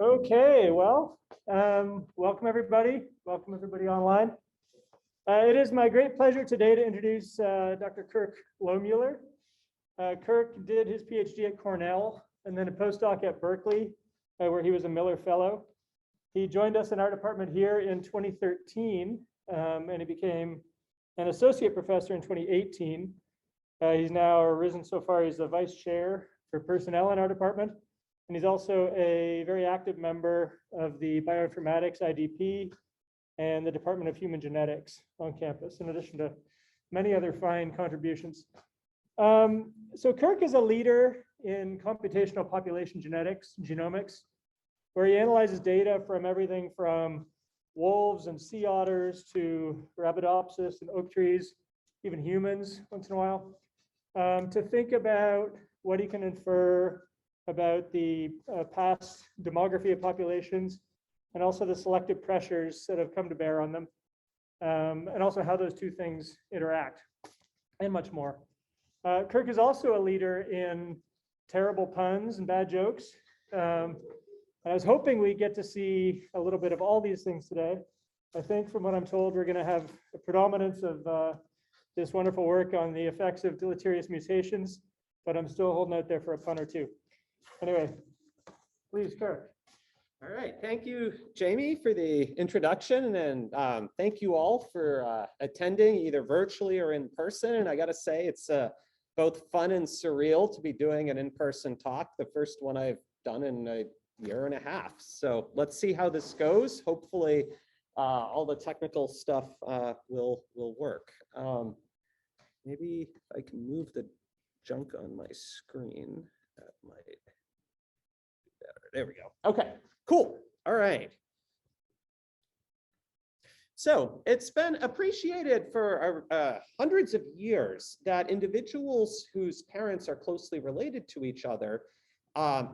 Okay, well, welcome everybody. Welcome everybody online. It is my great pleasure today to introduce Dr. Kirk Lohmueller. Kirk did his PhD at Cornell and then a postdoc at Berkeley, where he was a Miller Fellow. He joined us in our department here in 2013, and he became an associate professor in 2018. He's now risen so far, he's the vice chair for personnel in our department. And he's also a very active member of the bioinformatics IDP and the Department of Human Genetics on campus, in addition to many other fine contributions. So Kirk is a leader in computational population genetics, genomics, where he analyzes data from everything from wolves and sea otters to Arabidopsis and oak trees, even humans once in a while, to think about what he can infer about the past demography of populations, and also the selective pressures that have come to bear on them, and also how those two things interact, and much more. Kirk is also a leader in terrible puns and bad jokes. I was hoping we get to see a little bit of all these things today. I think from what I'm told, we're going to have a predominance of this wonderful work on the effects of deleterious mutations, but I'm still holding out there for a pun or two. Anyway, please, Kirk. All right, thank you, Jamie, for the introduction, and thank you all for attending either virtually or in person. And I got to say, it's both fun and surreal to be doing an in-person talk, the first one I've done in a year and a half. So let's see how this goes. Hopefully, all the technical stuff will work. Maybe if I can move the junk on my screen, that might be better. There we go. Okay, cool. All right. So it's been appreciated for hundreds of years that individuals whose parents are closely related to each other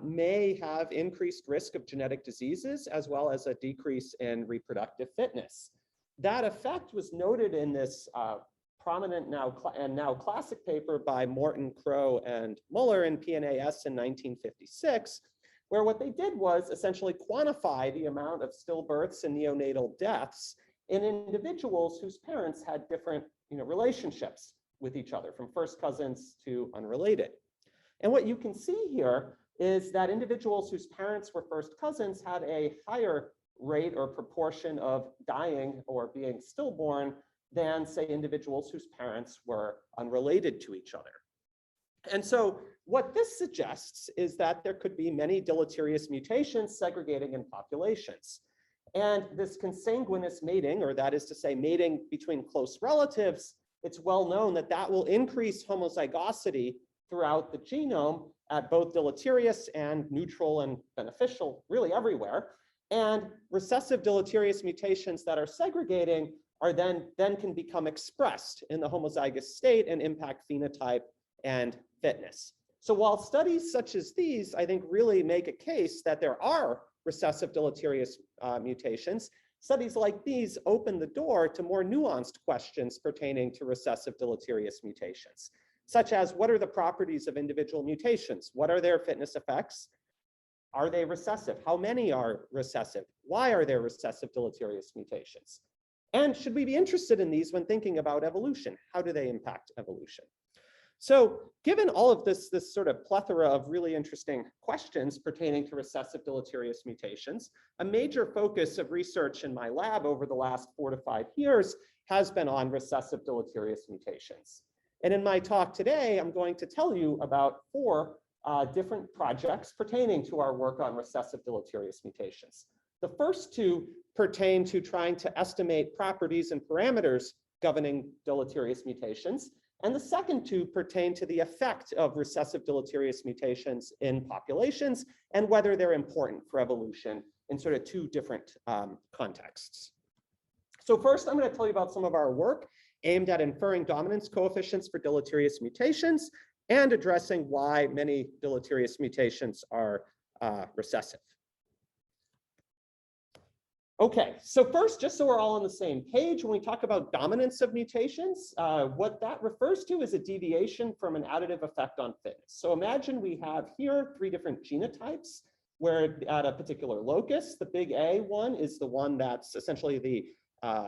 may have increased risk of genetic diseases, as well as a decrease in reproductive fitness. That effect was noted in this prominent now classic paper by Morton, Crow, and Muller in PNAS in 1956, where what they did was essentially quantify the amount of stillbirths and neonatal deaths in individuals whose parents had different relationships with each other, from first cousins to unrelated. And what you can see here is that individuals whose parents were first cousins had a higher rate or proportion of dying or being stillborn than, say, individuals whose parents were unrelated to each other. And so what this suggests is that there could be many deleterious mutations segregating in populations. And this consanguineous mating, or that is to say mating between close relatives, it's well known that that will increase homozygosity throughout the genome at both deleterious and neutral and beneficial, really everywhere. And recessive deleterious mutations that are segregating are then can become expressed in the homozygous state and impact phenotype and fitness. So while studies such as these, I think, really make a case that there are recessive deleterious mutations, studies like these open the door to more nuanced questions pertaining to recessive deleterious mutations, such as what are the properties of individual mutations? What are their fitness effects? Are they recessive? How many are recessive? Why are there recessive deleterious mutations? And should we be interested in these when thinking about evolution? How do they impact evolution? So given all of this sort of plethora of really interesting questions pertaining to recessive deleterious mutations, a major focus of research in my lab over the last 4 to 5 years has been on recessive deleterious mutations. And in my talk today, I'm going to tell you about 4 different projects pertaining to our work on recessive deleterious mutations. The first 2 pertain to trying to estimate properties and parameters governing deleterious mutations. And the second 2 pertain to the effect of recessive deleterious mutations in populations and whether they're important for evolution in sort of 2 different contexts. So first, I'm going to tell you about some of our work aimed at inferring dominance coefficients for deleterious mutations and addressing why many deleterious mutations are recessive. Okay, so first, just so we're all on the same page, when we talk about dominance of mutations, what that refers to is a deviation from an additive effect on fitness. So imagine we have here 3 different genotypes where at a particular locus, the big A one is the one that's essentially the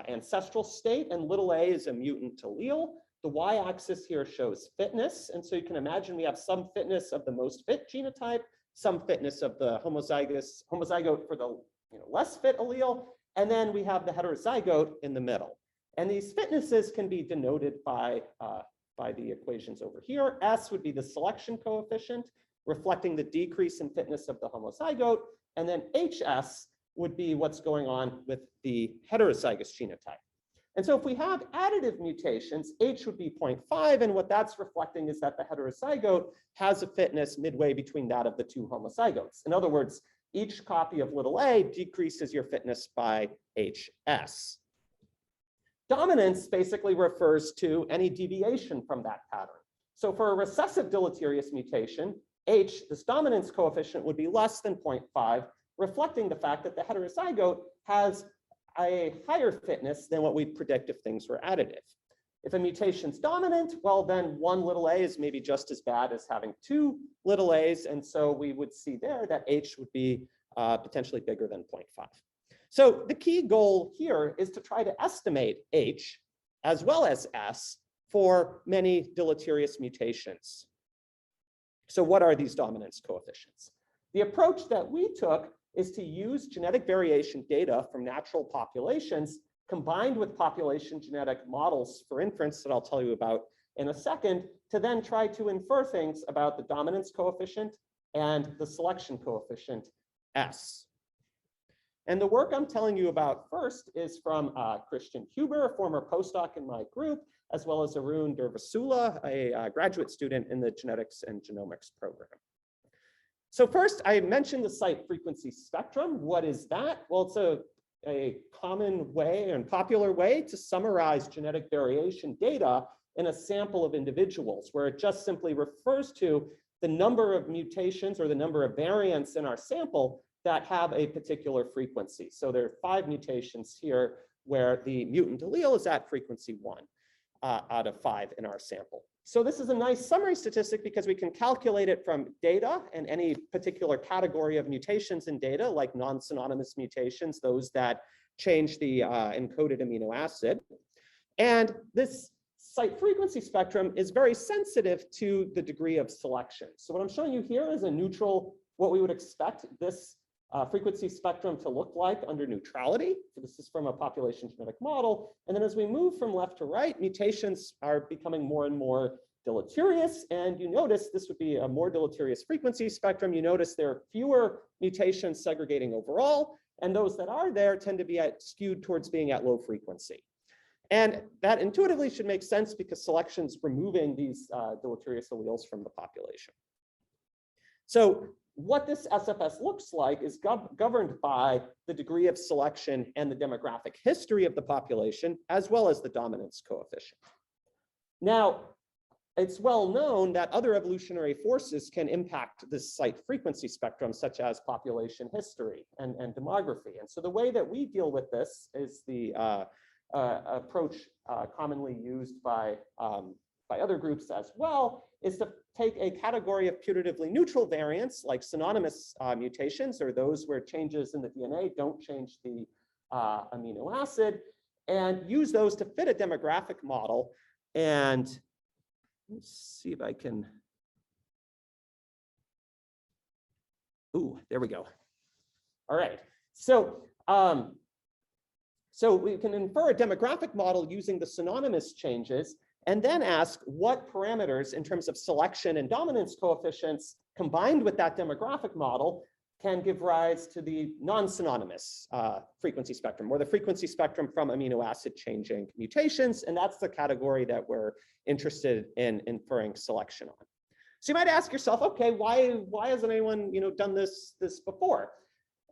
ancestral state, and little a is a mutant allele. The y-axis here shows fitness, and so you can imagine we have some fitness of the most fit genotype, some fitness of the homozygote for the less fit allele, and then we have the heterozygote in the middle. And these fitnesses can be denoted by the equations over here. S would be the selection coefficient, reflecting the decrease in fitness of the homozygote, and then HS would be what's going on with the heterozygous genotype. And so if we have additive mutations, H would be 0.5, and what that's reflecting is that the heterozygote has a fitness midway between that of the two homozygotes. In other words, each copy of little a decreases your fitness by HS. Dominance basically refers to any deviation from that pattern. So for a recessive deleterious mutation, H, this dominance coefficient would be less than 0.5, reflecting the fact that the heterozygote has a higher fitness than what we'd predict if things were additive. If a mutation's dominant, well, then one little a is maybe just as bad as having two little a's, and so we would see there that H would be potentially bigger than 0.5. So the key goal here is to try to estimate H as well as S for many deleterious mutations. So what are these dominance coefficients? The approach that we took is to use genetic variation data from natural populations combined with population genetic models for inference that I'll tell you about in a second, to then try to infer things about the dominance coefficient and the selection coefficient S. And the work I'm telling you about first is from Christian Huber, a former postdoc in my group, as well as Arun Durvasula, a graduate student in the genetics and genomics program. So first, I mentioned the site frequency spectrum. What is that? Well, it's a common way and popular way to summarize genetic variation data in a sample of individuals, where it just simply refers to the number of mutations or the number of variants in our sample that have a particular frequency. So there are 5 mutations here where the mutant allele is at frequency 1 out of 5 in our sample. So this is a nice summary statistic because we can calculate it from data and any particular category of mutations in data, like non-synonymous mutations, those that change the encoded amino acid. And this site frequency spectrum is very sensitive to the degree of selection. So what I'm showing you here is a neutral, what we would expect this frequency spectrum to look like under neutrality. So this is from a population genetic model. And then as we move from left to right, mutations are becoming more and more deleterious. And you notice this would be a more deleterious frequency spectrum. You notice there are fewer mutations segregating overall. And those that are there tend to be skewed towards being at low frequency. And that intuitively should make sense because selection's removing these deleterious alleles from the population. So what this SFS looks like is governed by the degree of selection and the demographic history of the population, as well as the dominance coefficient. Now, it's well known that other evolutionary forces can impact this site frequency spectrum, such as population history and demography. And so the way that we deal with this is the approach commonly used by other groups as well, is to take a category of putatively neutral variants, like synonymous mutations, or those where changes in the DNA don't change the amino acid, and use those to fit a demographic model. And let's see if I can. Ooh, there we go. All right. So, so we can infer a demographic model using the synonymous changes, and then ask what parameters in terms of selection and dominance coefficients combined with that demographic model can give rise to the non-synonymous frequency spectrum, or the frequency spectrum from amino acid changing mutations. And that's the category that we're interested in inferring selection on. So you might ask yourself, okay, why hasn't anyone done this before?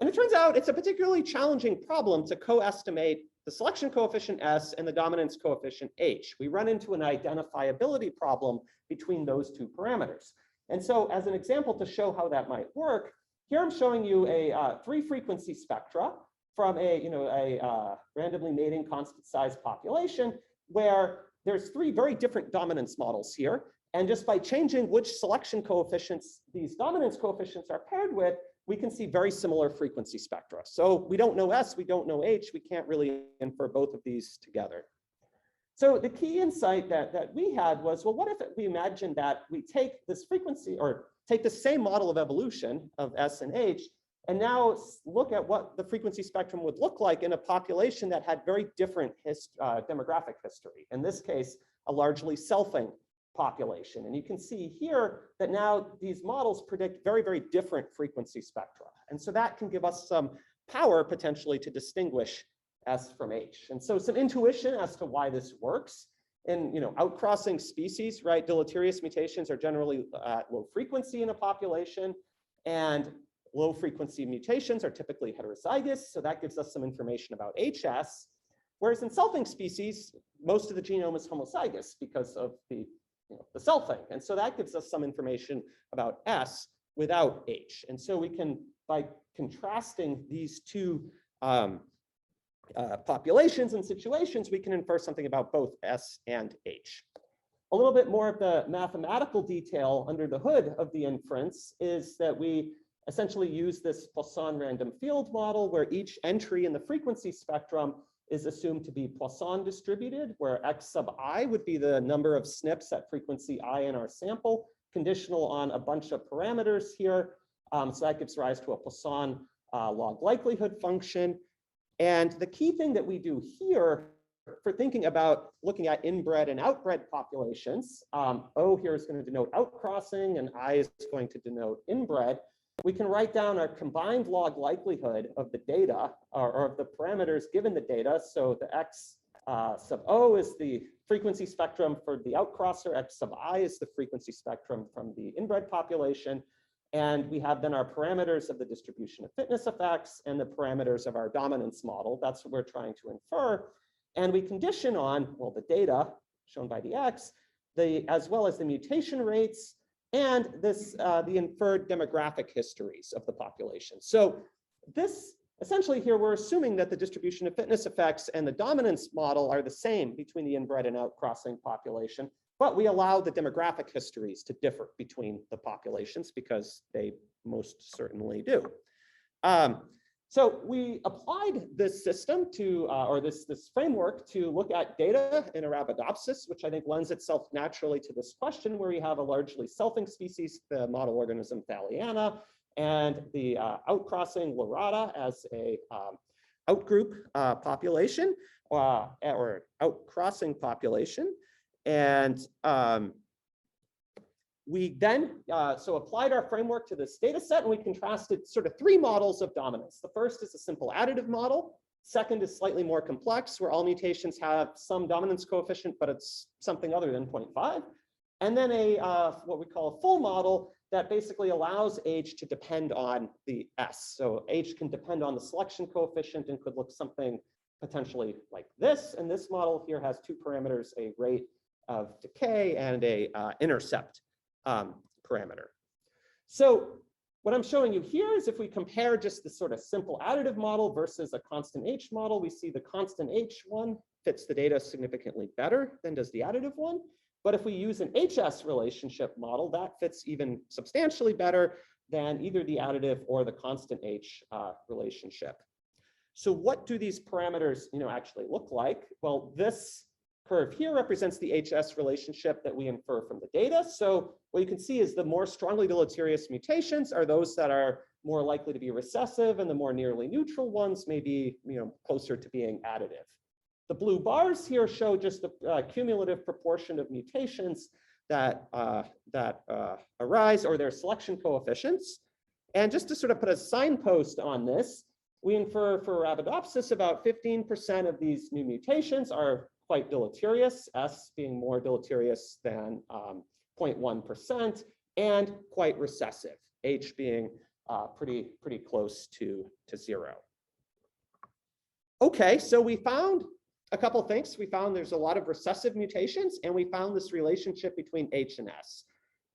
And it turns out it's a particularly challenging problem to co-estimate the selection coefficient S and the dominance coefficient H. We run into an identifiability problem between those two parameters. And so as an example to show how that might work, here I'm showing you a 3 frequency spectra from a randomly mating constant size population, where there's 3 very different dominance models here. And just by changing which selection coefficients these dominance coefficients are paired with, we can see very similar frequency spectra. So we don't know S, we don't know H, we can't really infer both of these together. So the key insight that we had was, well, what if we imagine that we take this frequency or take the same model of evolution of S and H, and now look at what the frequency spectrum would look like in a population that had very different demographic history. In this case, a largely selfing population. And you can see here that now these models predict very, very different frequency spectra. And so that can give us some power potentially to distinguish S from H. And so some intuition as to why this works. In outcrossing species, right, deleterious mutations are generally at low frequency in a population, and low frequency mutations are typically heterozygous. So that gives us some information about HS. Whereas in selfing species, most of the genome is homozygous because of the selfing. And so that gives us some information about S without H. And so we can, by contrasting these two populations and situations, we can infer something about both S and H. A little bit more of the mathematical detail under the hood of the inference is that we essentially use this Poisson random field model where each entry in the frequency spectrum is assumed to be Poisson distributed, where x sub I would be the number of SNPs at frequency I in our sample, conditional on a bunch of parameters here. So that gives rise to a Poisson log likelihood function. And the key thing that we do here for thinking about looking at inbred and outbred populations, O here is going to denote outcrossing and I is going to denote inbred. We can write down our combined log likelihood of the data or of the parameters given the data. So the x sub O is the frequency spectrum for the outcrosser, x sub I is the frequency spectrum from the inbred population. And we have then our parameters of the distribution of fitness effects and the parameters of our dominance model. That's what we're trying to infer. And we condition on, well, the data shown by the x, as well as the mutation rates, and this the inferred demographic histories of the population. So this essentially here, we're assuming that the distribution of fitness effects and the dominance model are the same between the inbred and outcrossing population, but we allow the demographic histories to differ between the populations because they most certainly do. So we applied this system to, or this framework to look at data in Arabidopsis, which I think lends itself naturally to this question where we have a largely selfing species, the model organism Thaliana, and the outcrossing Lorata as a outgroup population or outcrossing population. And we then applied our framework to this data set and we contrasted sort of three models of dominance. The first is a simple additive model. Second is slightly more complex, where all mutations have some dominance coefficient, but it's something other than 0.5. And then what we call a full model that basically allows H to depend on the S. So H can depend on the selection coefficient and could look something potentially like this. And this model here has two parameters, a rate of decay and a intercept parameter. So what I'm showing you here is if we compare just the sort of simple additive model versus a constant H model, we see the constant H one fits the data significantly better than does the additive one. But if we use an HS relationship model, that fits even substantially better than either the additive or the constant H relationship. So what do these parameters actually look like? Well, this curve here represents the HS relationship that we infer from the data. So what you can see is the more strongly deleterious mutations are those that are more likely to be recessive, and the more nearly neutral ones may be closer to being additive. The blue bars here show just the cumulative proportion of mutations that arise or their selection coefficients. And just to sort of put a signpost on this, we infer for Arabidopsis about 15% of these new mutations are quite deleterious, S being more deleterious than 0.1%, and quite recessive, H being pretty close to 0. Okay, so we found a couple things. We found there's a lot of recessive mutations, and we found this relationship between H and S.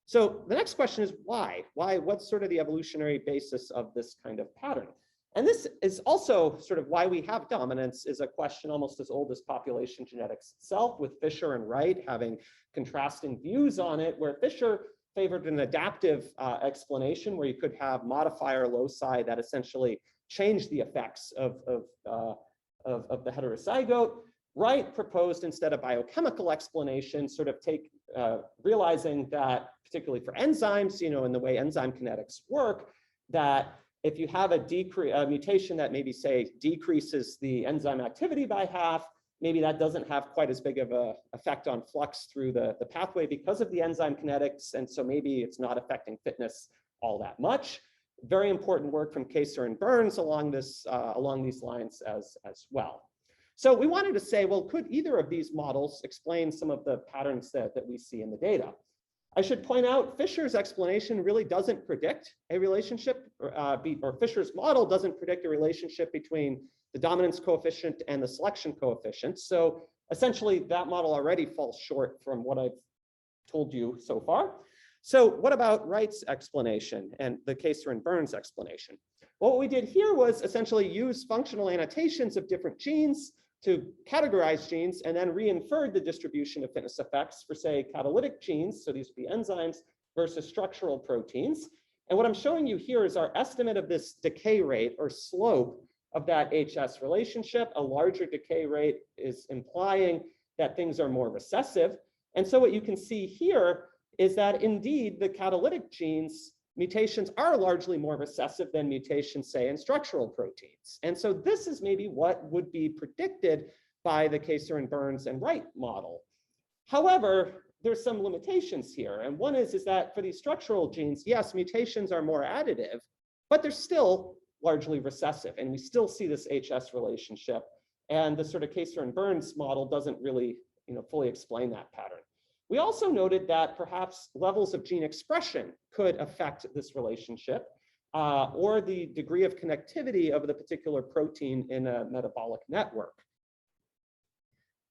So the next question is why? What's sort of the evolutionary basis of this kind of pattern? And this is also sort of why we have dominance, is a question almost as old as population genetics itself, with Fisher and Wright having contrasting views on it, where Fisher favored an adaptive explanation where you could have modifier loci that essentially change the effects of the heterozygote. Wright proposed instead a biochemical explanation, sort of realizing that, particularly for enzymes, in the way enzyme kinetics work, that if you have a mutation that maybe, say, decreases the enzyme activity by half, maybe that doesn't have quite as big of an effect on flux through the pathway because of the enzyme kinetics, and so maybe it's not affecting fitness all that much. Very important work from Kaser and Burns along these lines as well. So we wanted to say, well, could either of these models explain some of the patterns that we see in the data? I should point out Fisher's explanation really doesn't predict a relationship, or Fisher's model doesn't predict a relationship between the dominance coefficient and the selection coefficient. So essentially that model already falls short from what I've told you so far. So what about Wright's explanation and the Kaser and Burns explanation? Well, what we did here was essentially use functional annotations of different genes to categorize genes, and then re-inferred the distribution of fitness effects for, say, catalytic genes, so these would be enzymes, versus structural proteins. And what I'm showing you here is our estimate of this decay rate or slope of that HS relationship. A larger decay rate is implying that things are more recessive. And so what you can see here is that indeed the catalytic genes mutations are largely more recessive than mutations, say, in structural proteins. And so this is maybe what would be predicted by the Kaser and Burns and Wright model. However, there's some limitations here. And one is that for these structural genes, yes, mutations are more additive, but they're still largely recessive. And we still see this HS relationship. And the sort of Kaser and Burns model doesn't really fully explain that pattern. We also noted that perhaps levels of gene expression could affect this relationship, or the degree of connectivity of the particular protein in a metabolic network.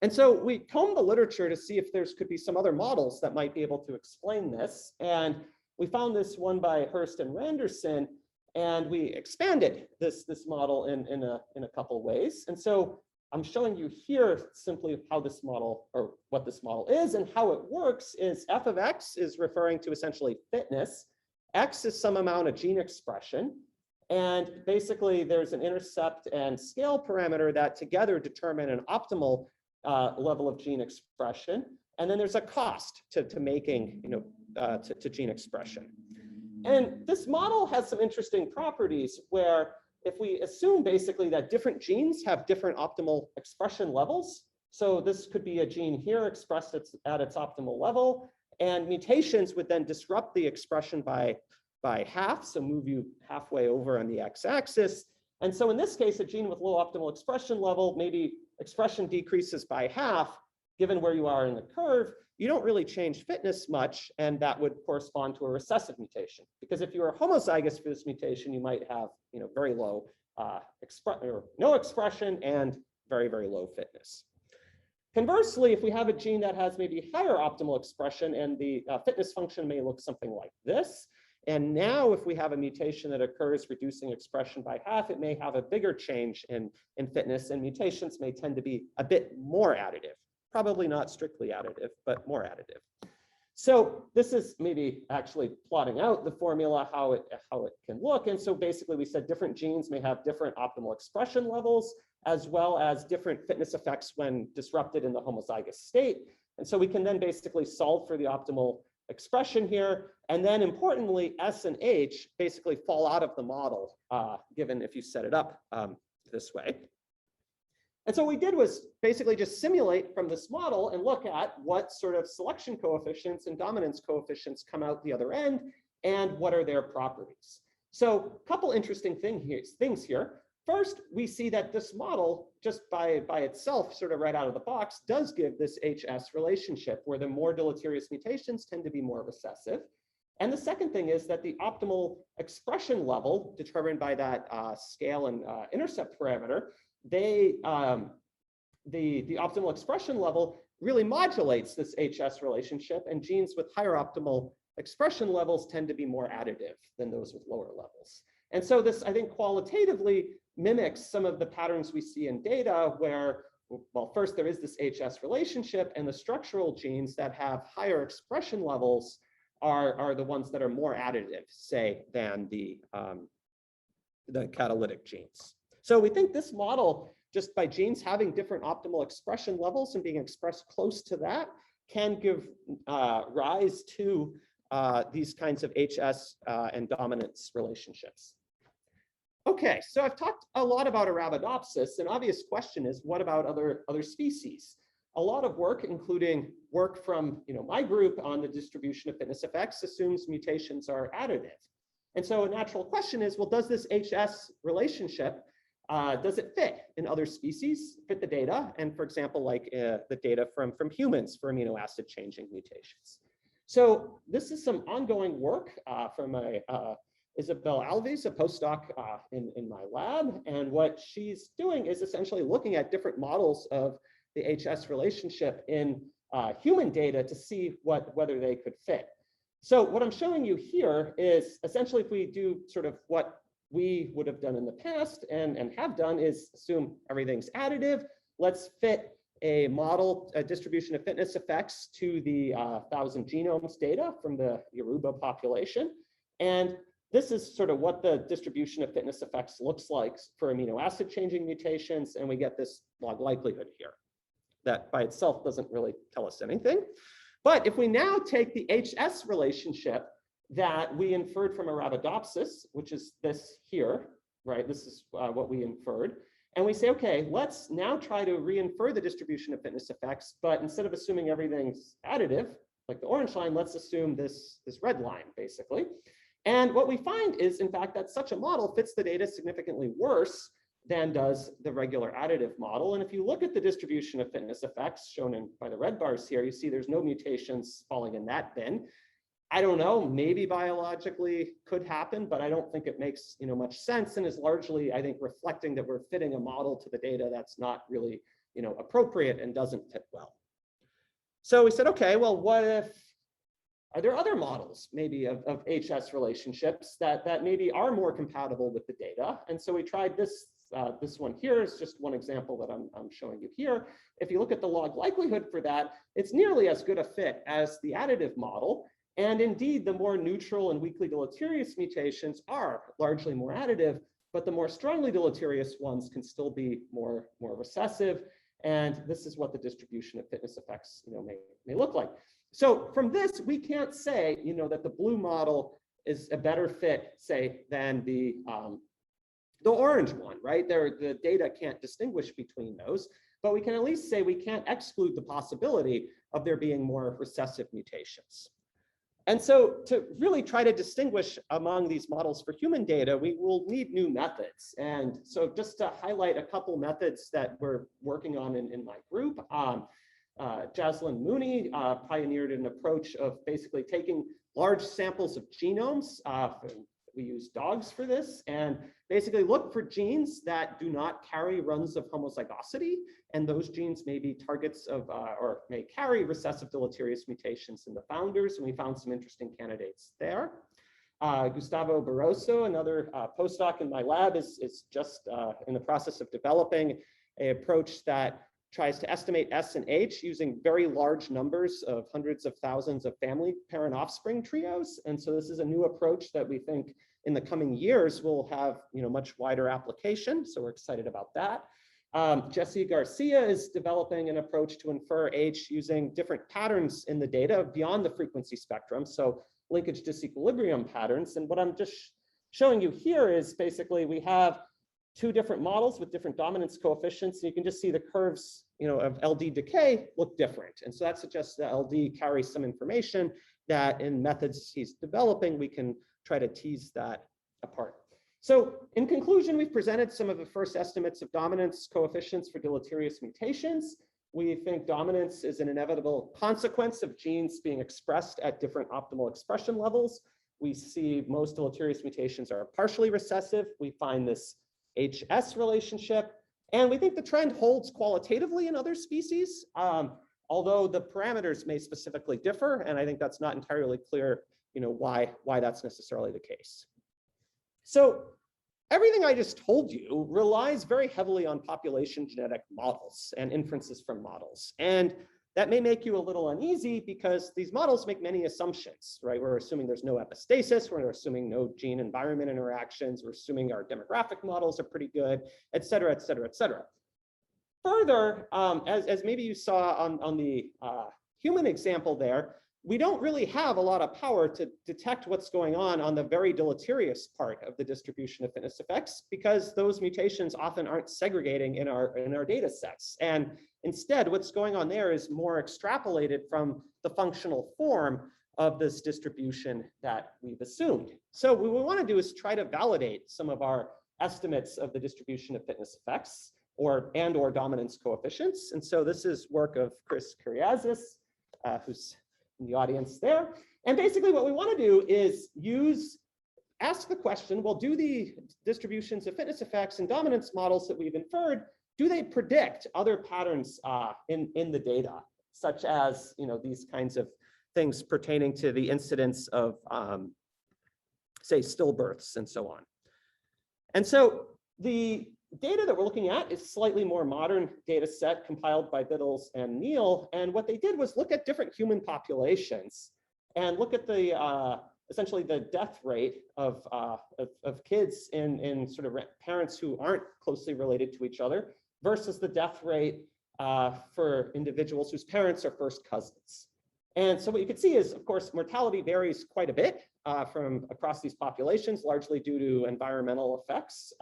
And so we combed the literature to see if there could be some other models that might be able to explain this. And we found this one by Hurst and Randerson, and we expanded this model in a couple ways. And so I'm showing you here simply how this model, or what this model is, and how it works is f of x is referring to essentially fitness. X is some amount of gene expression. And basically there's an intercept and scale parameter that together determine an optimal level of gene expression. And then there's a cost to making, to gene expression. And this model has some interesting properties where if we assume basically that different genes have different optimal expression levels, so this could be a gene here expressed at its optimal level, and mutations would then disrupt the expression by half, so move you halfway over on the x-axis. And so in this case, a gene with low optimal expression level, maybe expression decreases by half, given where you are in the curve, you don't really change fitness much, and that would correspond to a recessive mutation. Because if you are homozygous for this mutation, you might have very low or no expression and very, very low fitness. Conversely, if we have a gene that has maybe higher optimal expression, and the fitness function may look something like this, and now if we have a mutation that occurs reducing expression by half, it may have a bigger change in fitness, and mutations may tend to be a bit more additive. Probably not strictly additive, but more additive. So this is maybe actually plotting out the formula, how it can look. And so basically we said different genes may have different optimal expression levels, as well as different fitness effects when disrupted in the homozygous state. And so we can then basically solve for the optimal expression here. And then importantly, S and H basically fall out of the model, given if you set it up this way. And so what we did was basically just simulate from this model and look at what sort of selection coefficients and dominance coefficients come out the other end, and what are their properties. So a couple interesting things here. First, we see that this model, just by itself, sort of right out of the box, does give this HS relationship, where the more deleterious mutations tend to be more recessive. And the second thing is that the optimal expression level, determined by that scale and intercept parameter, the optimal expression level really modulates this HS relationship, and genes with higher optimal expression levels tend to be more additive than those with lower levels. And so this, I think, qualitatively mimics some of the patterns we see in data where, well, first there is this HS relationship, and the structural genes that have higher expression levels are the ones that are more additive, say, than the catalytic genes. So we think this model, just by genes having different optimal expression levels and being expressed close to that, can give rise to these kinds of HS and dominance relationships. Okay, so I've talked a lot about Arabidopsis. An obvious question is, what about other species? A lot of work, including work from my group on the distribution of fitness effects, assumes mutations are additive. And so a natural question is, well, does this HS relationship, does it fit in other species, fit the data? And for example, like the data from humans for amino acid changing mutations. So this is some ongoing work from Isabel Alves, a postdoc in my lab. And what she's doing is essentially looking at different models of the HS relationship in human data to see whether they could fit. So what I'm showing you here is essentially, if we do sort of what we would have done in the past and have done, is assume everything's additive. Let's fit a model, a distribution of fitness effects to the 1,000 genomes data from the Yoruba population. And this is sort of what the distribution of fitness effects looks like for amino acid changing mutations. And we get this log likelihood here that by itself doesn't really tell us anything. But if we now take the HS relationship that we inferred from Arabidopsis, which is this here, right? This is what we inferred. And we say, okay, let's now try to re-infer the distribution of fitness effects, but instead of assuming everything's additive, like the orange line, let's assume this red line, basically. And what we find is, in fact, that such a model fits the data significantly worse than does the regular additive model. And if you look at the distribution of fitness effects shown by the red bars here, you see there's no mutations falling in that bin. I don't know, maybe biologically could happen, but I don't think it makes much sense, and is largely, I think, reflecting that we're fitting a model to the data that's not really appropriate and doesn't fit well. So we said, okay, well, what if, are there other models maybe of HS relationships that maybe are more compatible with the data? And so we tried this. This one here is just one example that I'm showing you here. If you look at the log likelihood for that, it's nearly as good a fit as the additive model. And indeed, the more neutral and weakly deleterious mutations are largely more additive, but the more strongly deleterious ones can still be more recessive. And this is what the distribution of fitness effects may look like. So from this, we can't say that the blue model is a better fit, say, than the orange one, right? The data can't distinguish between those, but we can at least say we can't exclude the possibility of there being more recessive mutations. And so to really try to distinguish among these models for human data, we will need new methods. And so just to highlight a couple methods that we're working on in my group, Jaslyn Mooney pioneered an approach of basically taking large samples of genomes. We use dogs for this, and basically look for genes that do not carry runs of homozygosity, and those genes may be targets of or may carry recessive deleterious mutations in the founders, and we found some interesting candidates there. Gustavo Barroso, another postdoc in my lab, is just in the process of developing an approach that tries to estimate S and H using very large numbers of hundreds of thousands of family parent offspring trios. And so this is a new approach that we think in the coming years will have much wider application. So we're excited about that. Jesse Garcia is developing an approach to infer H using different patterns in the data beyond the frequency spectrum. So linkage disequilibrium patterns. And what I'm just showing you here is basically we have two different models with different dominance coefficients. And you can just see the curves of LD decay look different. And so that suggests that LD carries some information that in methods he's developing, we can try to tease that apart. So in conclusion, we've presented some of the first estimates of dominance coefficients for deleterious mutations. We think dominance is an inevitable consequence of genes being expressed at different optimal expression levels. We see most deleterious mutations are partially recessive. We find this HS relationship, and we think the trend holds qualitatively in other species, although the parameters may specifically differ, and I think that's not entirely clear, why that's necessarily the case. So everything I just told you relies very heavily on population genetic models and inferences from models. And that may make you a little uneasy because these models make many assumptions, right? We're assuming there's no epistasis, we're assuming no gene environment interactions, we're assuming our demographic models are pretty good, et cetera, et cetera, et cetera. Further, as maybe you saw on the human example there, we don't really have a lot of power to detect what's going on the very deleterious part of the distribution of fitness effects, because those mutations often aren't segregating in our data sets. And instead, what's going on there is more extrapolated from the functional form of this distribution that we've assumed. So what we want to do is try to validate some of our estimates of the distribution of fitness effects or dominance coefficients. And so this is work of Chris Kuriazis, who's in the audience there. And basically what we want to do is ask the question, well, do the distributions of fitness effects and dominance models that we've inferred, do they predict other patterns in the data, such as these kinds of things pertaining to the incidence of, say, stillbirths and so on. And so the data that we're looking at is slightly more modern data set compiled by Biddles and Neal. And what they did was look at different human populations and look at the essentially the death rate of kids in sort of parents who aren't closely related to each other versus the death rate for individuals whose parents are first cousins. And so what you can see is, of course, mortality varies quite a bit from across these populations, largely due to environmental effects.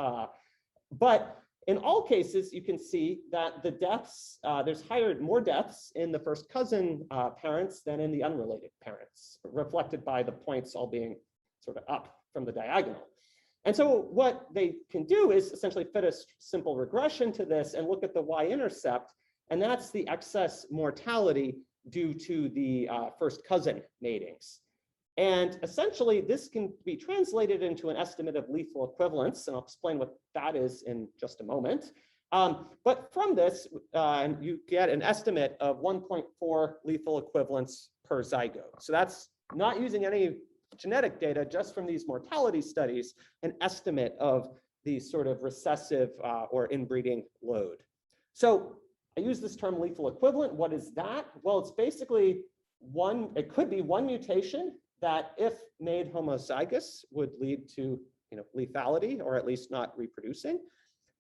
But in all cases, you can see that the deaths, there's more deaths in the first cousin parents than in the unrelated parents, reflected by the points all being sort of up from the diagonal. And so what they can do is essentially fit a simple regression to this and look at the y-intercept, and that's the excess mortality due to the first cousin matings. And essentially, this can be translated into an estimate of lethal equivalence, and I'll explain what that is in just a moment. But from this, you get an estimate of 1.4 lethal equivalents per zygote. So that's not using any genetic data, just from these mortality studies, an estimate of the sort of recessive or inbreeding load. So I use this term lethal equivalent. What is that? Well, it's basically it could be one mutation that, if made homozygous, would lead to lethality, or at least not reproducing.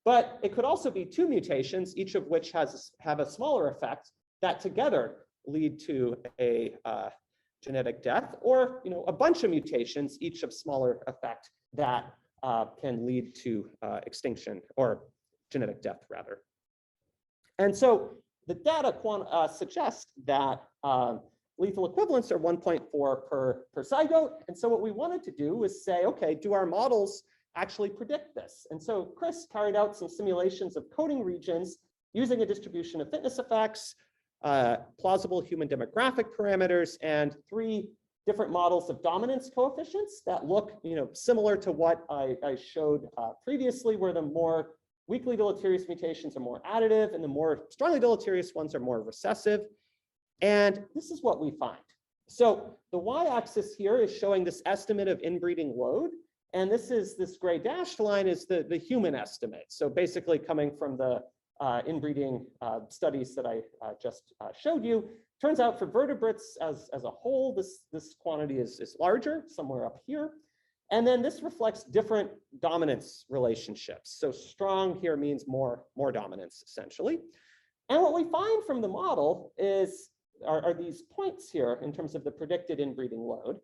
But it could also be two mutations, each of which have a smaller effect, that together lead to a genetic death, or a bunch of mutations, each of smaller effect, that can lead to extinction, or genetic death, rather. And so the data suggest that lethal equivalents are 1.4 per zygote. And so what we wanted to do was say, okay, do our models actually predict this? And so Chris carried out some simulations of coding regions using a distribution of fitness effects, plausible human demographic parameters, and 3 different models of dominance coefficients that look similar to what I showed previously, where the more weakly deleterious mutations are more additive and the more strongly deleterious ones are more recessive. And this is what we find. So the y-axis here is showing this estimate of inbreeding load. And this gray dashed line is the human estimate. So basically coming from the inbreeding studies that I just showed you. Turns out for vertebrates as a whole, this quantity is larger, somewhere up here. And then this reflects different dominance relationships. So strong here means more dominance, essentially. And what we find from the model are these points here in terms of the predicted inbreeding load.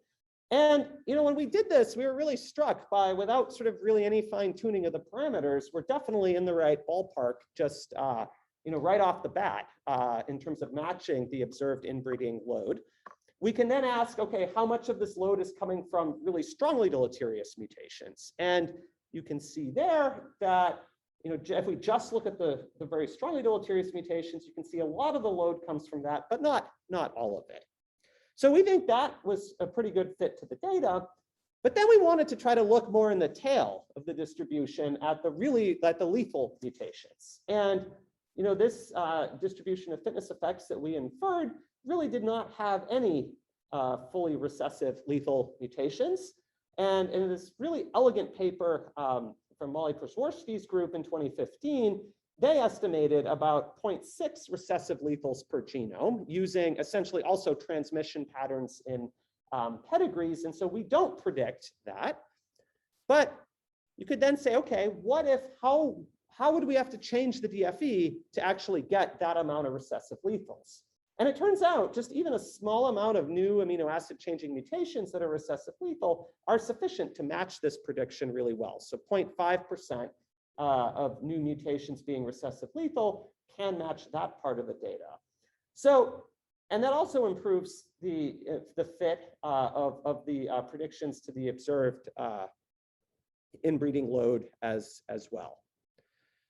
And when we did this, we were really struck by, without sort of really any fine tuning of the parameters, we're definitely in the right ballpark, just right off the bat in terms of matching the observed inbreeding load. We can then ask, okay, how much of this load is coming from really strongly deleterious mutations? And you can see there that if we just look at the very strongly deleterious mutations, you can see a lot of the load comes from that, but not all of it. So we think that was a pretty good fit to the data. But then we wanted to try to look more in the tail of the distribution at the lethal mutations. And this distribution of fitness effects that we inferred really did not have any fully recessive lethal mutations. And in this really elegant paper from Molly Przeworski's group in 2015, they estimated about 0.6 recessive lethals per genome using essentially also transmission patterns in pedigrees. And so we don't predict that. But you could then say, okay, what if, how would we have to change the DFE to actually get that amount of recessive lethals? And it turns out just even a small amount of new amino acid changing mutations that are recessive lethal are sufficient to match this prediction really well. So 0.5% of new mutations being recessive lethal can match that part of the data. So, and that also improves the fit of the predictions to the observed inbreeding load as well.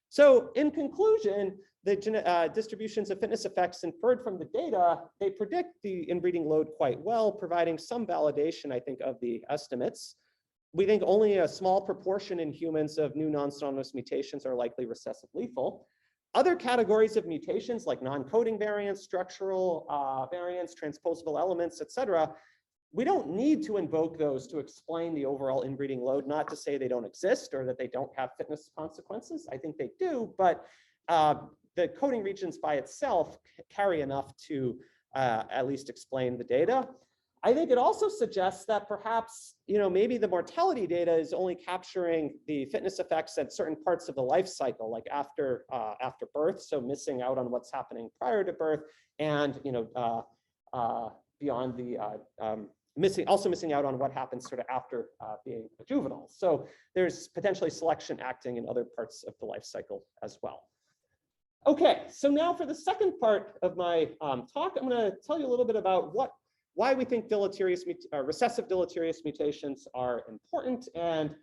So in conclusion, the distributions of fitness effects inferred from the data, they predict the inbreeding load quite well, providing some validation, I think, of the estimates. We think only a small proportion in humans of new non-synonymous mutations are likely recessive lethal. Other categories of mutations like non-coding variants, structural variants, transposable elements, et cetera, we don't need to invoke those to explain the overall inbreeding load, not to say they don't exist or that they don't have fitness consequences. I think they do, but the coding regions by itself carry enough to at least explain the data. I think it also suggests that perhaps, maybe the mortality data is only capturing the fitness effects at certain parts of the life cycle, like after birth, so missing out on what's happening prior to birth, and beyond the missing out on what happens sort of after being a juvenile. So there's potentially selection acting in other parts of the life cycle as well. Okay, so now for the second part of my talk, I'm going to tell you a little bit about why we think recessive deleterious mutations are important and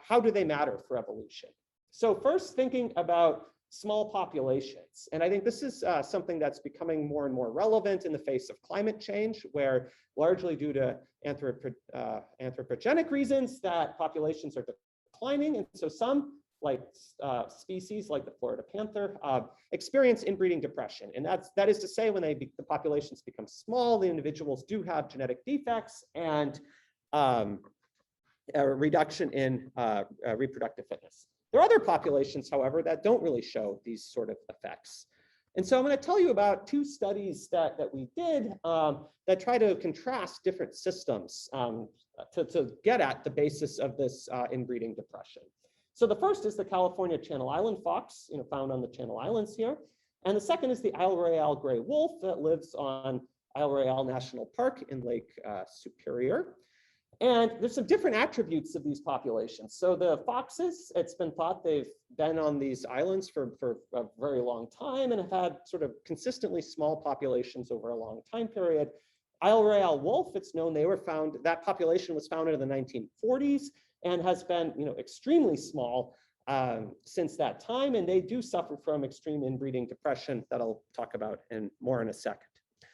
how do they matter for evolution. So first, thinking about small populations. And I think this is something that's becoming more and more relevant in the face of climate change, where largely due to anthropogenic reasons that populations are declining. And so some species like the Florida panther experience inbreeding depression. And that is to say, when the populations become small, the individuals do have genetic defects and a reduction in reproductive fitness. There are other populations, however, that don't really show these sort of effects. And so I'm going to tell you about two studies that we did that try to contrast different systems to get at the basis of this inbreeding depression. So the first is the California Channel Island fox, found on the Channel Islands here. And the second is the Isle Royale gray wolf that lives on Isle Royale National Park in Lake Superior. And there's some different attributes of these populations. So the foxes, it's been thought they've been on these islands for a very long time and have had sort of consistently small populations over a long time period. Isle Royale wolf, it's known that population was founded in the 1940s and has been extremely small since that time. And they do suffer from extreme inbreeding depression that I'll talk about more in a second.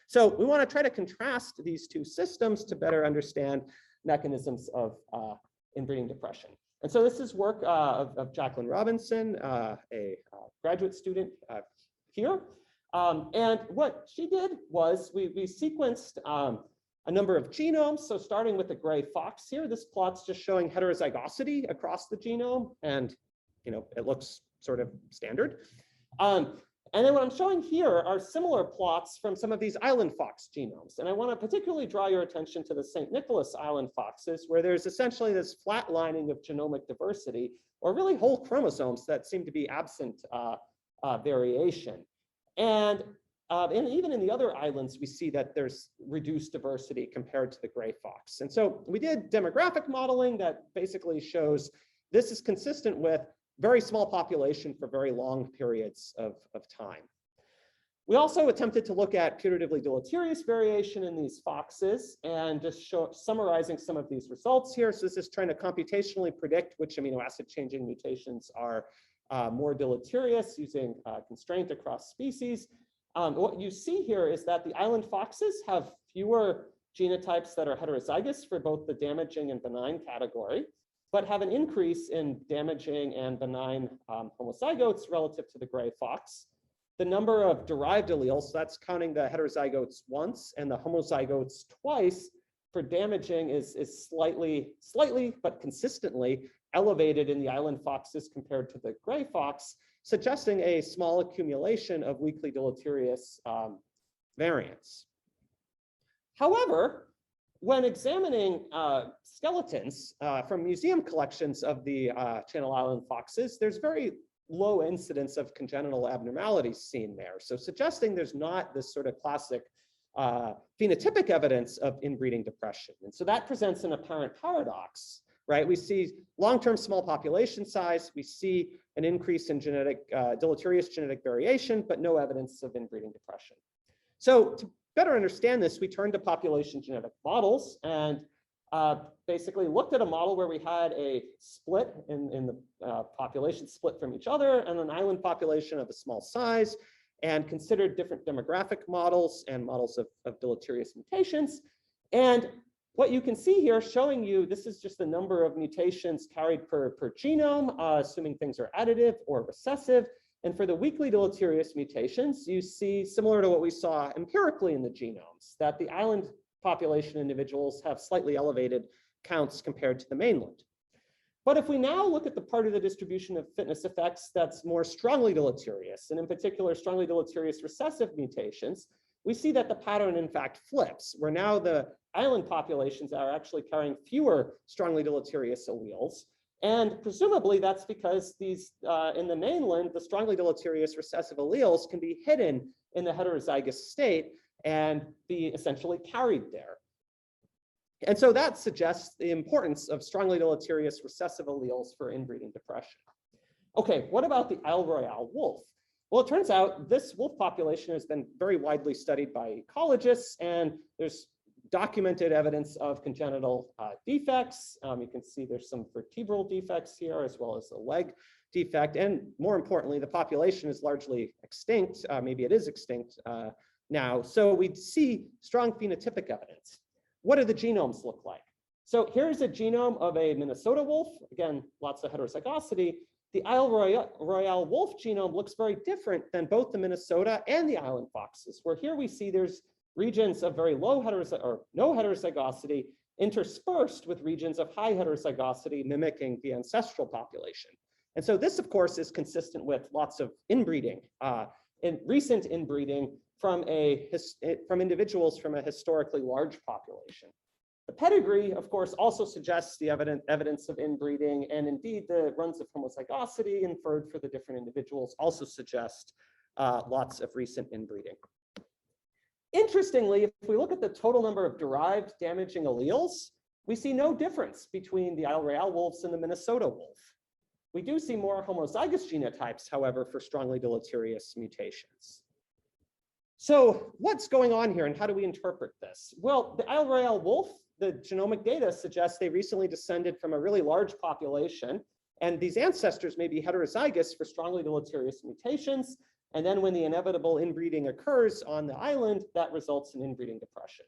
So we want to try to contrast these two systems to better understand mechanisms of inbreeding depression. And so this is work of Jacqueline Robinson, a graduate student here. And what she did was we sequenced a number of genomes. So starting with the gray fox here, this plot's just showing heterozygosity across the genome. And it looks sort of standard. And then what I'm showing here are similar plots from some of these island fox genomes. And I want to particularly draw your attention to the St. Nicholas Island foxes, where there's essentially this flatlining of genomic diversity, or really whole chromosomes that seem to be absent variation. And even in the other islands, we see that there's reduced diversity compared to the gray fox. And so we did demographic modeling that basically shows this is consistent with very small population for very long periods of time. We also attempted to look at putatively deleterious variation in these foxes and just summarizing some of these results here. So this is trying to computationally predict which amino acid changing mutations are more deleterious using constraint across species. What you see here is that the island foxes have fewer genotypes that are heterozygous for both the damaging and benign category, but have an increase in damaging and benign homozygotes relative to the gray fox. The number of derived alleles, so that's counting the heterozygotes once and the homozygotes twice, for damaging is slightly, but consistently elevated in the island foxes compared to the gray fox, suggesting a small accumulation of weakly deleterious variants. However, when examining skeletons from museum collections of the Channel Island foxes, there's very low incidence of congenital abnormalities seen there. So suggesting there's not this sort of classic phenotypic evidence of inbreeding depression. And so that presents an apparent paradox, right? We see long-term small population size, we see an increase in deleterious genetic variation, but no evidence of inbreeding depression. So to better understand this, we turned to population genetic models and basically looked at a model where we had a split in the population split from each other and an island population of a small size, and considered different demographic models and models of deleterious mutations. And what you can see here showing you, this is just the number of mutations carried per genome, assuming things are additive or recessive. And for the weakly deleterious mutations, you see, similar to what we saw empirically in the genomes, that the island population individuals have slightly elevated counts compared to the mainland. But if we now look at the part of the distribution of fitness effects that's more strongly deleterious, and in particular strongly deleterious recessive mutations, we see that the pattern in fact flips, where now the island populations are actually carrying fewer strongly deleterious alleles. And presumably that's because these, in the mainland, the strongly deleterious recessive alleles can be hidden in the heterozygous state and be essentially carried there. And so that suggests the importance of strongly deleterious recessive alleles for inbreeding depression. Okay, what about the Isle Royale wolf? Well, it turns out this wolf population has been very widely studied by ecologists, and there's documented evidence of congenital defects. You can see there's some vertebral defects here, as well as a leg defect. And more importantly, the population is largely extinct. Maybe it is extinct now. So we see strong phenotypic evidence. What do the genomes look like? So here's a genome of a Minnesota wolf. Again, lots of heterozygosity. The Isle Royale wolf genome looks very different than both the Minnesota and the island foxes, where here we see there's regions of very low or no heterozygosity interspersed with regions of high heterozygosity mimicking the ancestral population. And so this, of course, is consistent with lots of inbreeding, recent inbreeding from individuals from a historically large population. The pedigree, of course, also suggests the evidence of inbreeding, and indeed the runs of homozygosity inferred for the different individuals also suggest lots of recent inbreeding. Interestingly, if we look at the total number of derived damaging alleles, we see no difference between the Isle Royale wolves and the Minnesota wolf. We do see more homozygous genotypes, however, for strongly deleterious mutations. So what's going on here and how do we interpret this? Well, the Isle Royale wolf, the genomic data suggests they recently descended from a really large population, and these ancestors may be heterozygous for strongly deleterious mutations. And then when the inevitable inbreeding occurs on the island, that results in inbreeding depression.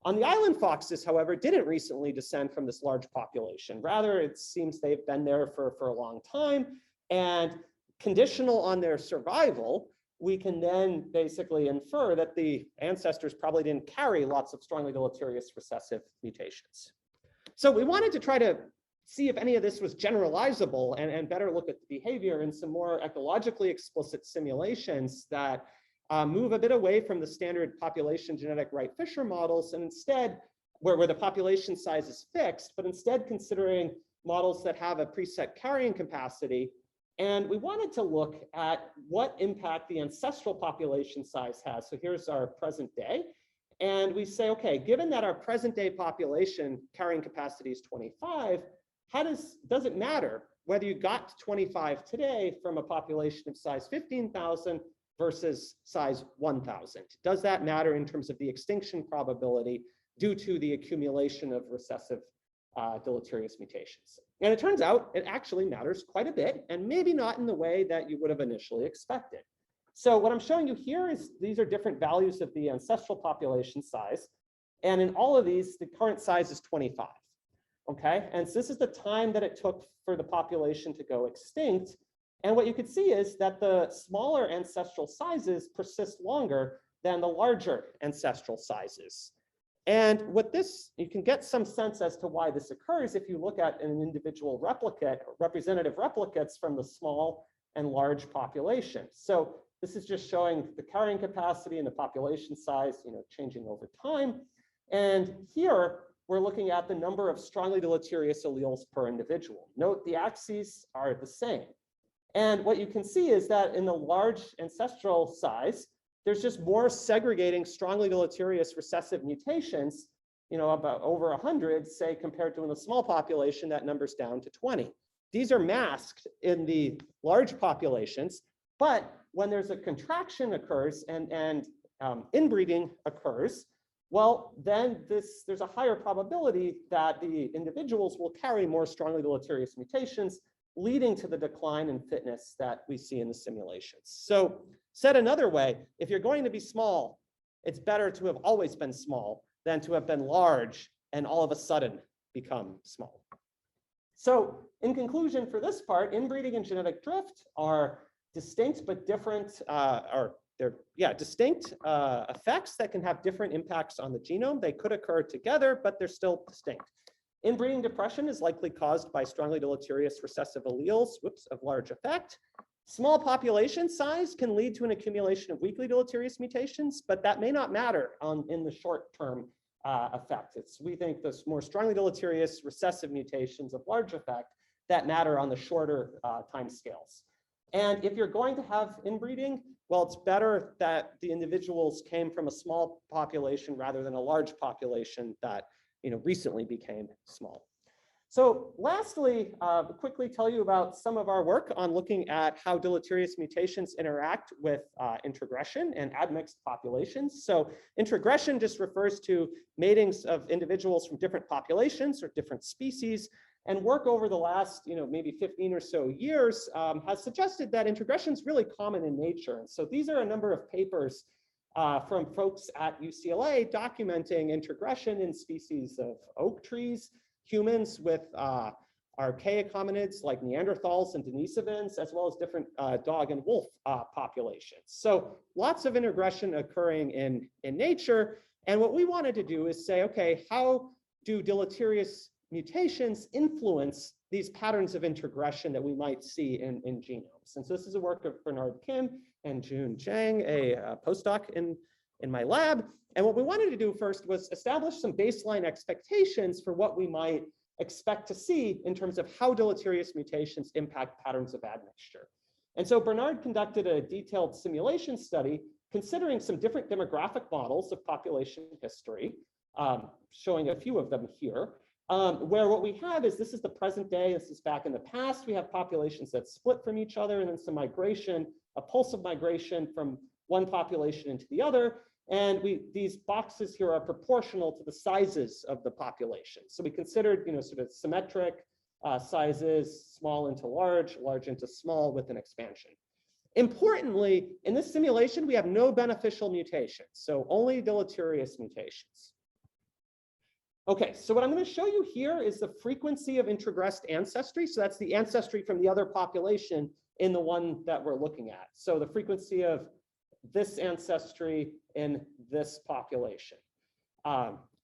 On the island foxes, however, didn't recently descend from this large population. Rather, it seems they've been there for a long time, and conditional on their survival, we can then basically infer that the ancestors probably didn't carry lots of strongly deleterious recessive mutations. So we wanted to try to see if any of this was generalizable and better look at the behavior in some more ecologically explicit simulations that move a bit away from the standard population genetic Wright-Fisher models, and instead, where the population size is fixed, but instead considering models that have a preset carrying capacity. And we wanted to look at what impact the ancestral population size has. So here's our present day. And we say, okay, given that our present day population carrying capacity is 25, does it matter whether you got to 25 today from a population of size 15,000 versus size 1,000? Does that matter in terms of the extinction probability due to the accumulation of recessive deleterious mutations? And it turns out it actually matters quite a bit, and maybe not in the way that you would have initially expected. So what I'm showing you here is these are different values of the ancestral population size. And in all of these, the current size is 25. Okay, and so this is the time that it took for the population to go extinct. And what you can see is that the smaller ancestral sizes persist longer than the larger ancestral sizes. And what this, you can get some sense as to why this occurs if you look at an individual replicate, or representative replicates from the small and large population. So this is just showing the carrying capacity and the population size, changing over time. And here we're looking at the number of strongly deleterious alleles per individual. Note the axes are the same. And what you can see is that in the large ancestral size, there's just more segregating strongly deleterious recessive mutations, about over 100, say, compared to in the small population, that number's down to 20. These are masked in the large populations, but when there's a contraction occurs and inbreeding occurs, well, then there's a higher probability that the individuals will carry more strongly deleterious mutations, leading to the decline in fitness that we see in the simulations. So said another way, if you're going to be small, it's better to have always been small than to have been large and all of a sudden become small. So in conclusion for this part, inbreeding and genetic drift are distinct but different, distinct effects that can have different impacts on the genome. They could occur together, but they're still distinct. Inbreeding depression is likely caused by strongly deleterious recessive alleles, of large effect. Small population size can lead to an accumulation of weakly deleterious mutations, but that may not matter in the short-term effect. We think those more strongly deleterious recessive mutations of large effect that matter on the shorter time scales. And if you're going to have inbreeding, well, it's better that the individuals came from a small population rather than a large population that recently became small. So lastly, quickly tell you about some of our work on looking at how deleterious mutations interact with introgression and admixed populations. So introgression just refers to matings of individuals from different populations or different species, and work over the last maybe 15 or so years has suggested that introgression is really common in nature. And so these are a number of papers from folks at UCLA documenting introgression in species of oak trees, humans with archaic hominids like Neanderthals and Denisovans, as well as different dog and wolf populations. So lots of introgression occurring in nature. And what we wanted to do is say, okay, how do deleterious mutations influence these patterns of introgression that we might see in genomes? And so this is a work of Bernard Kim and Jun Zhang, a postdoc in my lab. And what we wanted to do first was establish some baseline expectations for what we might expect to see in terms of how deleterious mutations impact patterns of admixture. And so Bernard conducted a detailed simulation study considering some different demographic models of population history, showing a few of them here, where what we have is this is the present day, this is back in the past. We have populations that split from each other and then some migration, a pulse of migration from one population into the other. And these boxes here are proportional to the sizes of the population. So we considered, sort of symmetric sizes, small into large, large into small with an expansion. Importantly, in this simulation, we have no beneficial mutations, so only deleterious mutations. Okay, so what I'm going to show you here is the frequency of introgressed ancestry. So that's the ancestry from the other population in the one that we're looking at. So the frequency of this ancestry in this population.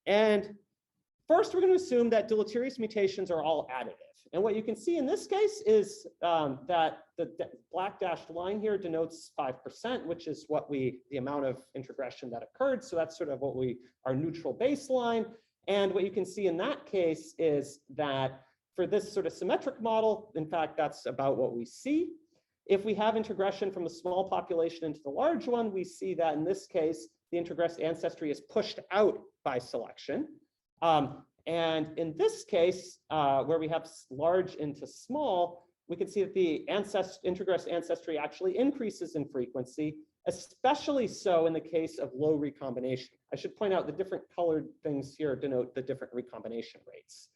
And first, we're going to assume that deleterious mutations are all additive. And what you can see in this case is that the black dashed line here denotes 5%, which is what the amount of introgression that occurred. So that's sort of what our neutral baseline. And what you can see in that case is that for this sort of symmetric model, in fact, that's about what we see. If we have introgression from a small population into the large one, we see that in this case, the introgressed ancestry is pushed out by selection. And in this case, where we have large into small, we can see that the introgressed ancestry actually increases in frequency, especially so in the case of low recombination. I should point out the different colored things here denote the different recombination rates.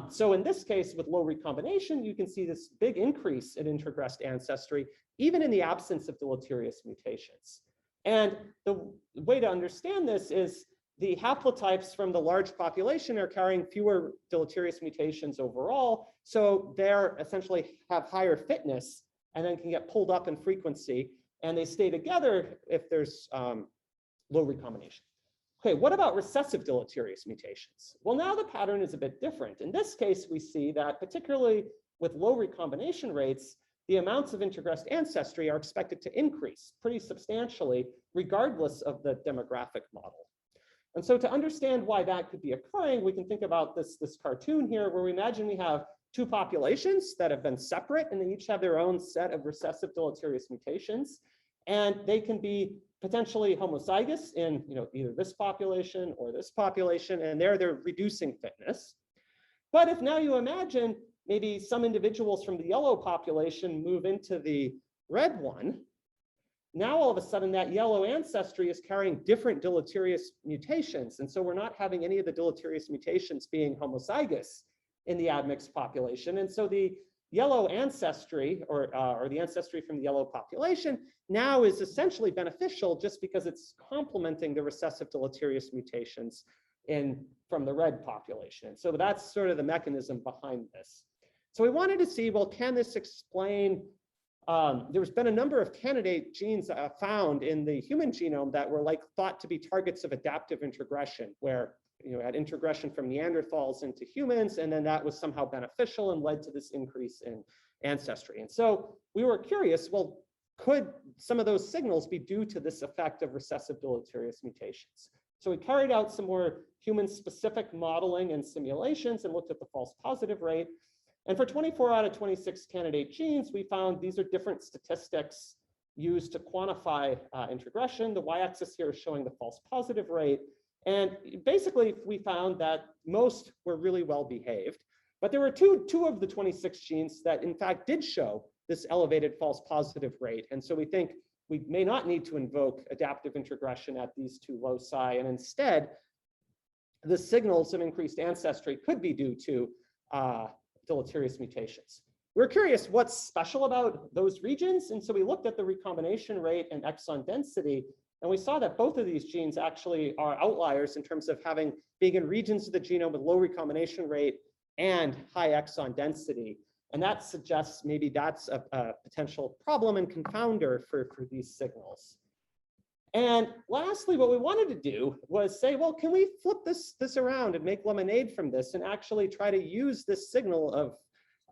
So in this case, with low recombination, you can see this big increase in introgressed ancestry, even in the absence of deleterious mutations. And the way to understand this is the haplotypes from the large population are carrying fewer deleterious mutations overall, so they're essentially have higher fitness and then can get pulled up in frequency, and they stay together if there's low recombination. Okay, what about recessive deleterious mutations? Well, now the pattern is a bit different. In this case, we see that particularly with low recombination rates, the amounts of introgressed ancestry are expected to increase pretty substantially, regardless of the demographic model. And so to understand why that could be occurring, we can think about this cartoon here, where we imagine we have two populations that have been separate, and they each have their own set of recessive deleterious mutations. And they can be potentially homozygous in either this population or this population, and they're reducing fitness. But if now you imagine maybe some individuals from the yellow population move into the red one, now all of a sudden that yellow ancestry is carrying different deleterious mutations. And so we're not having any of the deleterious mutations being homozygous in the admixed population. And so the yellow ancestry, or the ancestry from the yellow population, now is essentially beneficial just because it's complementing the recessive deleterious mutations from the red population. And so that's sort of the mechanism behind this. So we wanted to see, well, can this explain, there's been a number of candidate genes found in the human genome that were thought to be targets of adaptive introgression, where had introgression from Neanderthals into humans, and then that was somehow beneficial and led to this increase in ancestry. And so we were curious, well, could some of those signals be due to this effect of recessive deleterious mutations? So we carried out some more human-specific modeling and simulations and looked at the false positive rate. And for 24 out of 26 candidate genes, we found these are different statistics used to quantify introgression. The y-axis here is showing the false positive rate. And basically, we found that most were really well behaved, but there were two of the 26 genes that in fact did show this elevated false positive rate. And so we think we may not need to invoke adaptive introgression at these two loci, and instead, the signals of increased ancestry could be due to deleterious mutations. We're curious what's special about those regions, and so we looked at the recombination rate and exon density. And we saw that both of these genes actually are outliers in terms of being in regions of the genome with low recombination rate and high exon density. And that suggests maybe that's a potential problem and confounder for these signals. And lastly, what we wanted to do was say, well, can we flip this around and make lemonade from this and actually try to use this signal of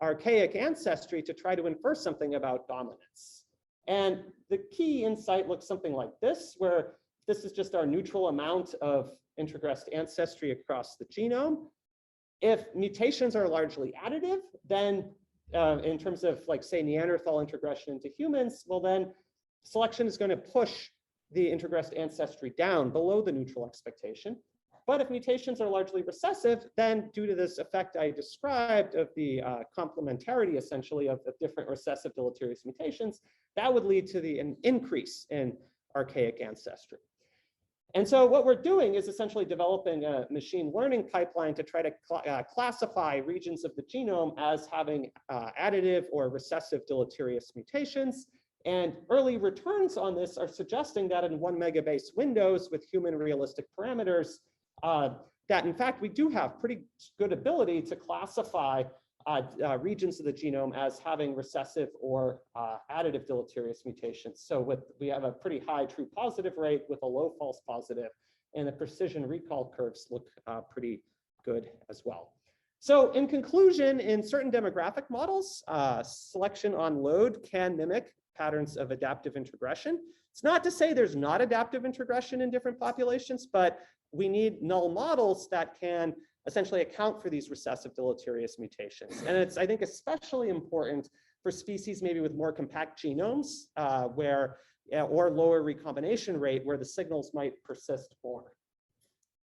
archaic ancestry to try to infer something about dominance? And the key insight looks something like this, where this is just our neutral amount of introgressed ancestry across the genome. If mutations are largely additive, then in terms of say Neanderthal introgression into humans, well then selection is going to push the introgressed ancestry down below the neutral expectation. But if mutations are largely recessive, then due to this effect I described of the complementarity, essentially, of the different recessive deleterious mutations, that would lead to an increase in archaic ancestry. And so what we're doing is essentially developing a machine learning pipeline to try to classify regions of the genome as having additive or recessive deleterious mutations. And early returns on this are suggesting that in 1 megabase windows with human realistic parameters, that in fact we do have pretty good ability to classify regions of the genome as having recessive or additive deleterious mutations. So we have a pretty high true positive rate with a low false positive, and the precision recall curves look pretty good as well. So in conclusion, in certain demographic models, selection on load can mimic patterns of adaptive introgression. It's not to say there's not adaptive introgression in different populations, but we need null models that can essentially account for these recessive deleterious mutations. And it's, I think, especially important for species maybe with more compact genomes or lower recombination rate, where the signals might persist more.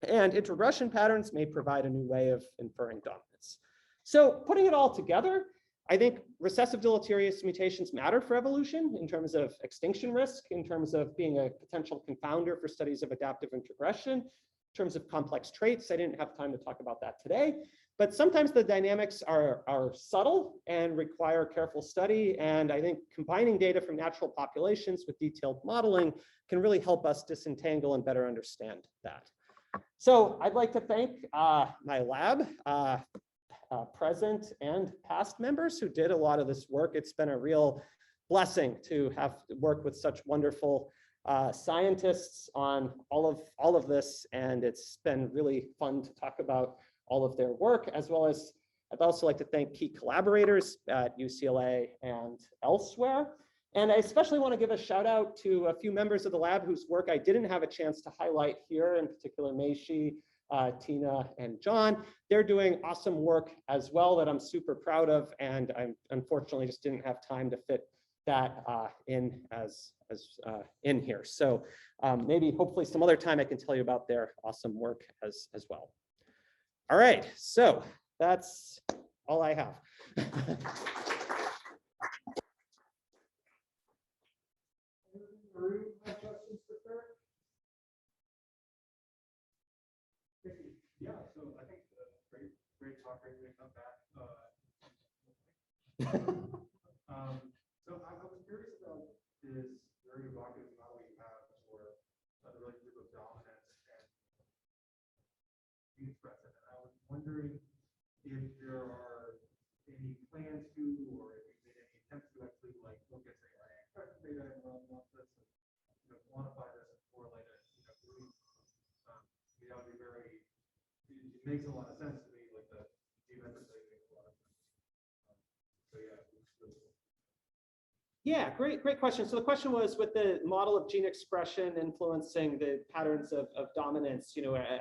And introgression patterns may provide a new way of inferring dominance. So putting it all together, I think recessive deleterious mutations matter for evolution in terms of extinction risk, in terms of being a potential confounder for studies of adaptive introgression, in terms of complex traits. I didn't have time to talk about that today, but sometimes the dynamics are subtle and require careful study. And I think combining data from natural populations with detailed modeling can really help us disentangle and better understand that. So I'd like to thank my lab, present and past members who did a lot of this work. It's been a real blessing to have worked with such wonderful scientists on all of this, and it's been really fun to talk about all of their work, as well as I'd also like to thank key collaborators at UCLA and elsewhere. And I especially want to give a shout out to a few members of the lab whose work I didn't have a chance to highlight here, in particular Meishi, Tina, and John. They're doing awesome work as well that I'm super proud of, and I unfortunately just didn't have time to fit that in in here. So maybe hopefully some other time I can tell you about their awesome work as well. All right, so that's all I have. Yeah, so I think great talk, great to come back. So I was curious about this very evocative model you have for the relationship of dominance and gene expression. And I was wondering if there are any plans to, or if you made any attempts to actually like look at say expression data and this, and quantify this and correlate it. Really, that would be very. It makes a lot of sense to me, like the geometric thing makes a lot of sense. So yeah. Yeah, great question. So the question was, with the model of gene expression influencing the patterns of dominance,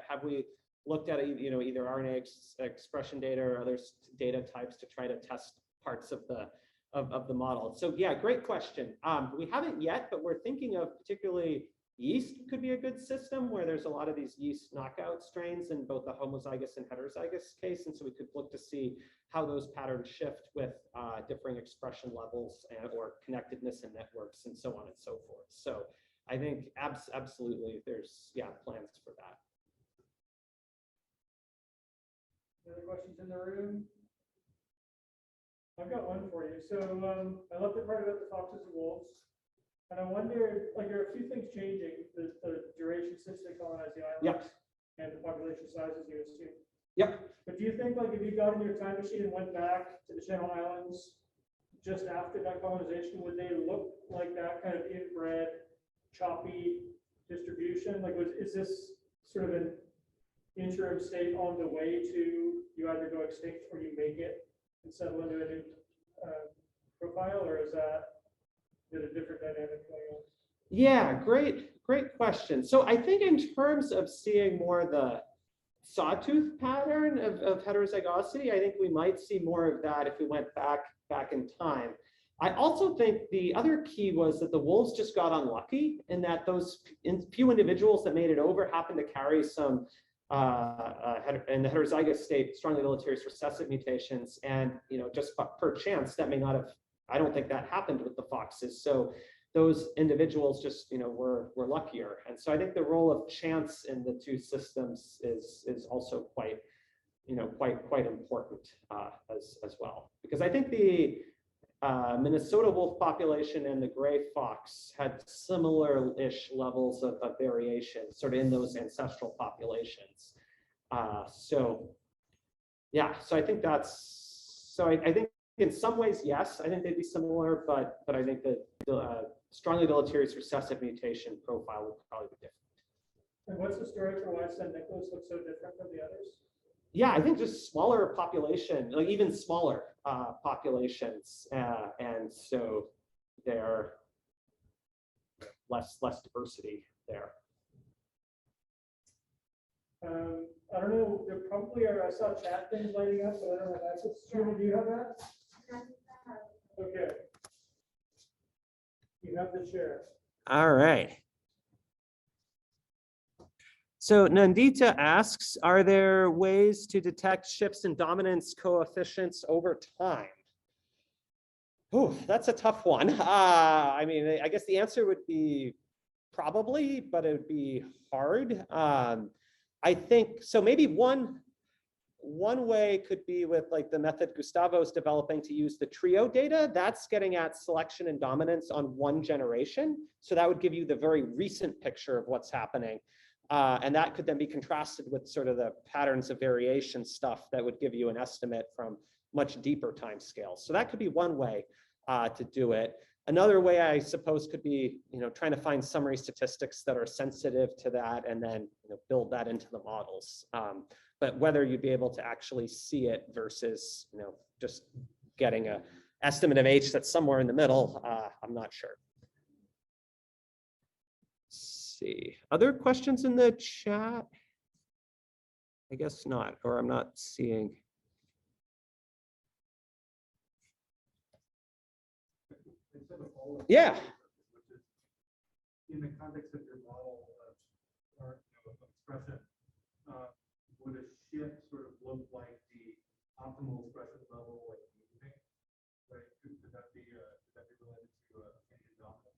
have we looked at either RNA expression data or other data types to try to test parts of the model? So yeah, great question. We haven't yet, but we're thinking of particularly yeast could be a good system where there's a lot of these yeast knockout strains in both the homozygous and heterozygous case. And so we could look to see how those patterns shift with differing expression levels or connectedness in networks and so on and so forth. So I think absolutely there's, plans for that. Any other questions in the room? I've got one for you. So I love the part about the foxes and wolves. And I wonder, like, there are a few things changing, the duration since they colonize the islands, and the population sizes, you assume. Yep. But do you think, like, if you got in your time machine and went back to the Channel Islands just after that colonization, would they look like that kind of inbred, choppy distribution? Like, is this sort of an interim state on the way to you either go extinct or you make it and settle into a new profile, or is it a different dynamic going on? Yeah, great question. So I think in terms of seeing more the sawtooth pattern of heterozygosity, I think we might see more of that if we went back in time. I also think the other key was that the wolves just got unlucky, and that those few individuals that made it over happened to carry some in the heterozygous state strongly deleterious recessive mutations, and just per chance that may not have. I don't think that happened with the foxes. So those individuals just were luckier, and so I think the role of chance in the two systems is also quite important as well, because I think the Minnesota wolf population and the gray fox had similar-ish levels of variation sort of in those ancestral populations. So yeah, so I think I think in some ways, yes, I think they'd be similar, but I think that the strongly deleterious recessive mutation profile would probably be different. And what's the story for why San Nicolas looks so different from the others? Yeah, I think just smaller population, like even smaller populations, and so they're less diversity there. I don't know. There probably are. I saw chat things lighting up, so I don't know if that's true. Do you have that? Okay. You have the chair. All right. So Nandita asks, are there ways to detect shifts in dominance coefficients over time? Oh, that's a tough one. I mean, I guess the answer would be probably, but it would be hard. I think so. Maybe one way could be with like the method Gustavo's developing to use the trio data. That's getting at selection and dominance on one generation. So that would give you the very recent picture of what's happening. And that could then be contrasted with sort of the patterns of variation stuff that would give you an estimate from much deeper time scales. So that could be one way to do it. Another way, I suppose, could be, trying to find summary statistics that are sensitive to that and then build that into the models. But whether you'd be able to actually see it versus, just getting a estimate of H that's somewhere in the middle, I'm not sure. Let's see, other questions in the chat? I guess not, or I'm not seeing. Yeah. In the context of your model of expression, would a shift sort of look like the optimal expression level, like moving? Right? Could that be related to dominance?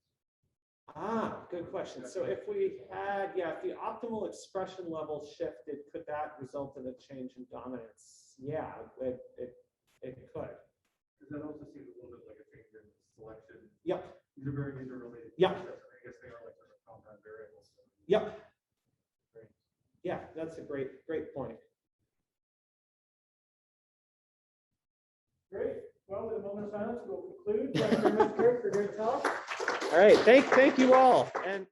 Good question. So if we had, if the optimal expression level shifted, could that result in a change in dominance? Yeah, it could. Because that also seems a little bit like a change in selection. Yep. These are very interrelated. Yep. Concepts. I guess they are like sort of compound variables. So. Yep. Great. Yeah, that's a great point. Great. Well, with a moment of silence, we'll conclude. Thank you very much, Kirk, for a great talk. All right, thank you all. And